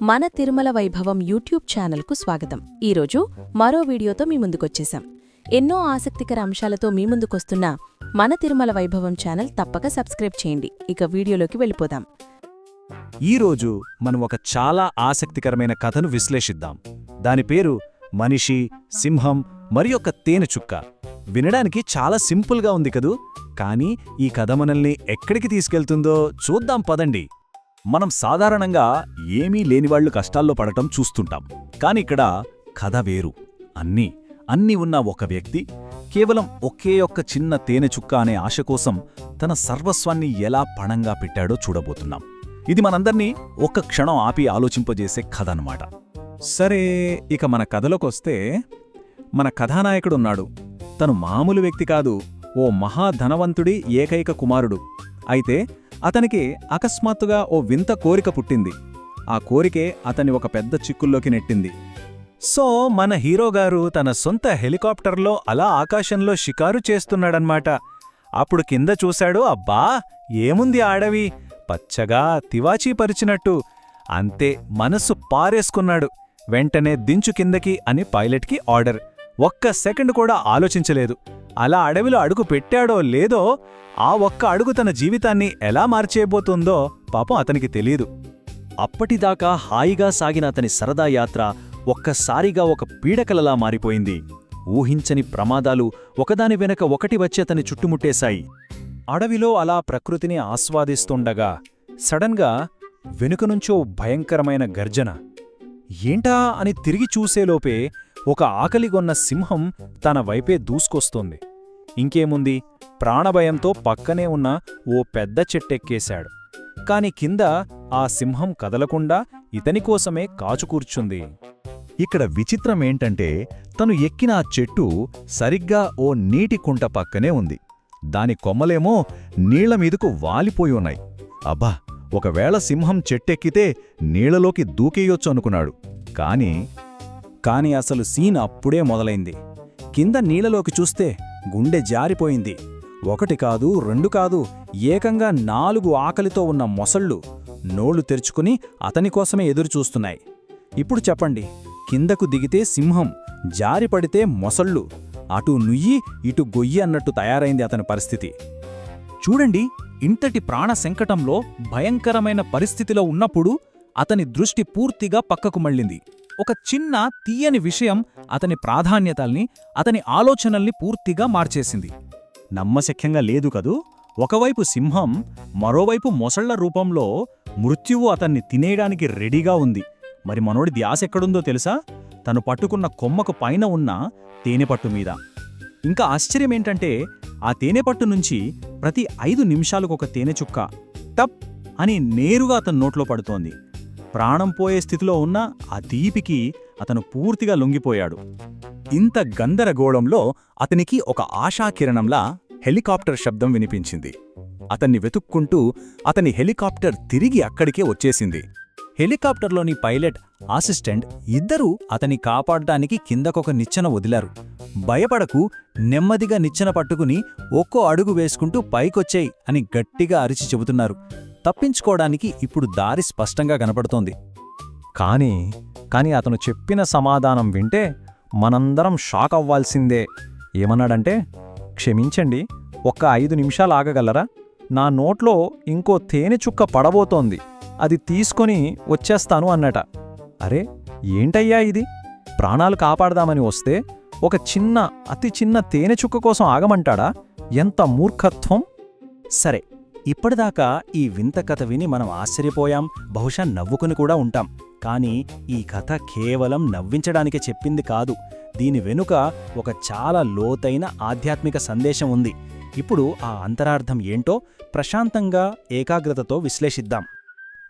మన తిరుమల వైభవం యూట్యూబ్ ఛానల్కు స్వాగతం. ఈరోజు మరో వీడియోతో మీ ముందుకొచ్చేశాం. ఎన్నో ఆసక్తికర అంశాలతో మీ ముందుకొస్తున్న మన తిరుమల వైభవం ఛానల్ తప్పక సబ్స్క్రైబ్ చేయండి. ఇక వీడియోలోకి వెళ్ళిపోదాం. ఈరోజు మనం ఒక చాలా ఆసక్తికరమైన కథను విశ్లేషిద్దాం. దాని పేరు మనిషి, సింహం మరి ఒక తేనెచుక్క. వినడానికి చాలా సింపుల్గా ఉంది కదూ, కానీ ఈ కథ మనల్ని ఎక్కడికి తీసుకెళ్తుందో చూద్దాం పదండి. మనం సాధారణంగా ఏమీ లేనివాళ్లు కష్టాల్లో పడటం చూస్తుంటాం. కానిక్కడ కథ వేరు. అన్నీ ఉన్న ఒక వ్యక్తి కేవలం ఒకే ఒక్క చిన్న తేనెచుక్క అనే ఆశ కోసం తన సర్వస్వాన్ని ఎలా పణంగా పెట్టాడో చూడబోతున్నాం. ఇది మనందర్నీ ఒక్క క్షణం ఆపి ఆలోచింపజేసే కథ అన్నమాట. సరే, ఇక మన కథలోకొస్తే మన కథానాయకుడున్నాడు. తను మామూలు వ్యక్తి కాదు, ఓ మహాధనవంతుడి ఏకైక కుమారుడు. అయితే అతనికి అకస్మాత్తుగా ఓ వింత కోరిక పుట్టింది. ఆ కోరికే అతన్ని ఒక పెద్ద చిక్కుల్లోకి నెట్టింది. సో మన హీరోగారు తన సొంత హెలికాప్టర్లో అలా ఆకాశంలో షికారు చేస్తున్నాడన్మాట. అప్పుడు కింద చూశాడు. అబ్బా, ఏముంది ఆ అడవి, పచ్చగా తివాచీపరిచినట్టు. అంతే, మనస్సు పారేసుకున్నాడు. వెంటనే దించు కిందకి అని పైలట్కి ఆర్డర్. ఒక్క సెకండ్ కూడా ఆలోచించలేదు. అలా అడవిలో అడుగు పెట్టాడో లేదో, ఆ ఒక్క అడుగు తన జీవితాన్ని ఎలా మార్చేయబోతుందో పాపం అతనికి తెలీదు. అప్పటిదాకా హాయిగా సాగిన అతని సరదా యాత్ర ఒక్కసారిగా ఒక పీడకలలా మారిపోయింది. ఊహించని ప్రమాదాలు ఒకదాని వెనక ఒకటి వచ్చి అతని చుట్టుముట్టేశాయి. అడవిలో అలా ప్రకృతిని ఆస్వాదిస్తుండగా సడన్గా వెనుకనుంచో భయంకరమైన గర్జన. ఏంటా అని తిరిగి చూసేలోపే ఒక ఆకలిగొన్న సింహం తన వైపే దూసుకొస్తోంది. ఇంకేముంది, ప్రాణభయంతో పక్కనే ఉన్న ఓ పెద్ద చెట్టెక్కేశాడు. కాని కింద ఆ సింహం కదలకుండా ఇతనికోసమే కాచుకూర్చుంది. ఇక్కడ విచిత్రమేంటంటే, తను ఎక్కిన ఆ చెట్టు సరిగ్గా ఓ నీటి కుంట పక్కనే ఉంది. దాని కొమ్మలేమో నీళ్లమీదకు వాలిపోయి ఉన్నాయి. అబ్బా, ఒకవేళ సింహం చెట్టెక్కితే నీళ్లలోకి దూకేయొచ్చు అనుకున్నాడు. కాని అసలు సీన్ అప్పుడే మొదలైంది. కింద నీళ్లలోకి చూస్తే గుండె జారిపోయింది. ఒకటి కాదు, రెండు కాదు, ఏకంగా 4 ఆకలితో ఉన్న మొసళ్ళు నోళ్లు తెరుచుకుని అతనికోసమే ఎదురుచూస్తున్నాయి. ఇప్పుడు చెప్పండి, కిందకు దిగితే సింహం, జారిపడితే మొసళ్ళు, అటు నుయ్యి ఇటు గొయ్యి అన్నట్టు తయారైంది అతని పరిస్థితి. చూడండి, ఇంతటి ప్రాణ సంకటంలో భయంకరమైన పరిస్థితిలో ఉన్నప్పుడు అతని దృష్టి పూర్తిగా పక్కకు మళ్ళింది. ఒక చిన్న తీయని విషయం అతని ప్రాధాన్యతల్ని, అతని ఆలోచనల్ని పూర్తిగా మార్చేసింది. నమ్మశక్యంగా లేదు కదూ. ఒకవైపు సింహం, మరోవైపు మొసళ్ల రూపంలో మృత్యువు అతన్ని తినేయడానికి రెడీగా ఉంది. మరి మనోడి ధ్యాసెక్కడుందో తెలుసా? తను పట్టుకున్న కొమ్మకు పైన ఉన్న తేనెపట్టు మీద. ఇంకా ఆశ్చర్యమేంటంటే, ఆ తేనెపట్టు నుంచి ప్రతి 5 నిమిషాలకొక తేనెచుక్క టప్ అని నేరుగా అతని నోట్లో పడుతోంది. ప్రాణం పోయే స్థితిలో ఉన్న ఆ తీపికి అతను పూర్తిగా లొంగిపోయాడు. ఇంత గందరగోళంలో అతనికి ఒక ఆశాకిరణంలా హెలికాప్టర్ శబ్దం వినిపించింది. అతన్ని వెతుక్కుంటూ అతని హెలికాప్టర్ తిరిగి అక్కడికే వచ్చేసింది. హెలికాప్టర్లోని పైలట్, అసిస్టెంట్ ఇద్దరూ అతని కాపాడటానికి కిందకొక నిచ్చెన వదిలారు. భయపడకు, నెమ్మదిగా నిచ్చెన పట్టుకుని ఒక్కో అడుగు వేసుకుంటూ పైకొచ్చేయ్ అని గట్టిగా అరిచి చెబుతున్నారు. తప్పించుకోవడానికి ఇప్పుడు దారి స్పష్టంగా కనపడుతోంది. కాని అతను చెప్పిన సమాధానం వింటే మనందరం షాక్ అవ్వాల్సిందే. ఏమన్నాడంటే, క్షమించండి, ఒక్క 5 నిమిషాలు ఆగగలరా? నా నోట్లో ఇంకో తేనెచుక్క పడబోతోంది, అది తీసుకొని వచ్చేస్తాను అన్నట. అరే, ఏంటయ్యా ఇది? ప్రాణాలు కాపాడదామని వస్తే ఒక అతి చిన్న తేనెచుక్క కోసం ఆగమంటాడా? ఎంత మూర్ఖత్వం! సరే, ఇప్పటిదాకా ఈ వింత కథ విని మనం ఆశ్చర్యపోయాం, బహుశా నవ్వుకుని కూడా ఉంటాం. కానీ ఈ కథ కేవలం నవ్వించడానికే చెప్పింది కాదు. దీని వెనుక ఒక చాలా లోతైన ఆధ్యాత్మిక సందేశం ఉంది. ఇప్పుడు ఆ అంతరార్థం ఏంటో ప్రశాంతంగా, ఏకాగ్రతతో విశ్లేషిద్దాం.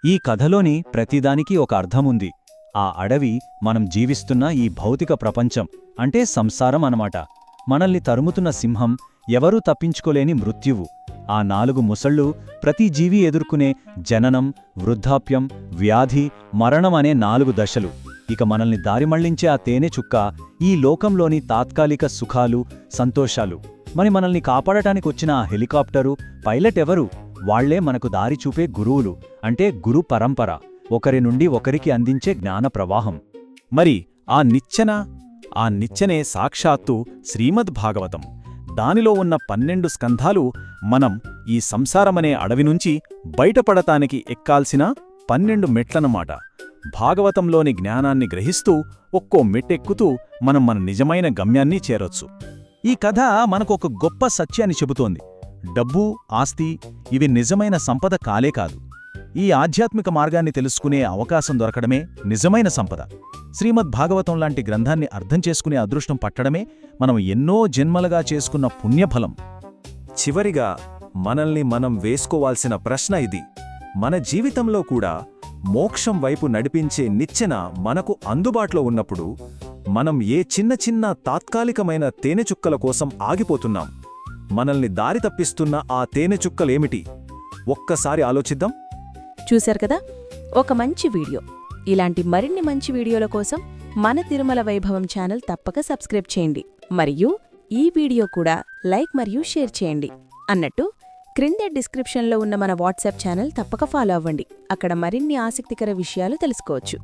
ఈ కథలోని ప్రతిదానికి ఒక అర్థముంది. ఆ అడవి మనం జీవిస్తున్న ఈ భౌతిక ప్రపంచం, అంటే సంసారం అన్నమాట. మనల్ని తరుముతున్న సింహం, ఎవరూ తప్పించుకోలేని మృత్యువు. ఆ 4 ముసళ్ళు, ప్రతి జీవి ఎదుర్కొనే జననం, వృద్ధాప్యం, వ్యాధి, మరణం అనే 4 దశలు. ఇక మనల్ని దారిమళ్లించే ఆ తేనెచుక్క, ఈ లోకంలోని తాత్కాలిక సుఖాలు, సంతోషాలు. మరి మనల్ని కాపాడటానికొచ్చిన ఆ హెలికాప్టరు, పైలట్ ఎవరు? వాళ్లే మనకు దారి చూపే గురువులు, అంటే గురు పరంపర, ఒకరి నుండి ఒకరికి అందించే జ్ఞాన ప్రవాహం. మరి ఆ నిచ్చెనే సాక్షాత్తు శ్రీమద్భాగవతం. దానిలో ఉన్న 12 స్కంధాలు మనం ఈ సంసారమనే అడవి నుంచి బయటపడటానికి ఎక్కాల్సిన 12 మెట్లన్నమాట. భాగవతంలోని జ్ఞానాన్ని గ్రహిస్తూ ఒక్కో మెట్టెక్కుతూ మనం మన నిజమైన గమ్యాన్ని చేరొచ్చు. ఈ కథ మనకు ఒక గొప్ప సత్యాన్ని చెబుతోంది. డబ్బు, ఆస్తి ఇవి నిజమైన సంపద కాలే కాదు. ఈ ఆధ్యాత్మిక మార్గాన్ని తెలుసుకునే అవకాశం దొరకడమే నిజమైన సంపద. శ్రీమద్భాగవతం లాంటి గ్రంథాన్ని అర్థం చేసుకునే అదృష్టం పట్టడమే మనం ఎన్నో జన్మలుగా చేసుకున్న పుణ్యఫలం. చివరిగా మనల్ని మనం వేసుకోవాల్సిన ప్రశ్న ఇది: మన జీవితంలో కూడా మోక్షం వైపు నడిపించే నిచ్చెన మనకు అందుబాటులో ఉన్నప్పుడు మనం ఏ చిన్న చిన్న తాత్కాలికమైన తేనెచుక్కల కోసం ఆగిపోతున్నాం? మనల్ని దారి తప్పిస్తున్న ఆ తేనెచుక్కలేమిటి? ఒక్కసారి ఆలోచిద్దాం. చూశారు కదా, ఒక మంచి వీడియో. ఇలాంటి మరిన్ని మంచి వీడియోల కోసం మన తిరుమల వైభవం ఛానల్ తప్పక సబ్స్క్రైబ్ చేయండి. మరియు ఈ వీడియో కూడా లైక్ మరియు షేర్ చేయండి. అన్నట్టు క్రింద డిస్క్రిప్షన్లో ఉన్న మన వాట్సాప్ ఛానల్ తప్పక ఫాలో అవ్వండి. అక్కడ మరిన్ని ఆసక్తికర విషయాలు తెలుసుకోవచ్చు.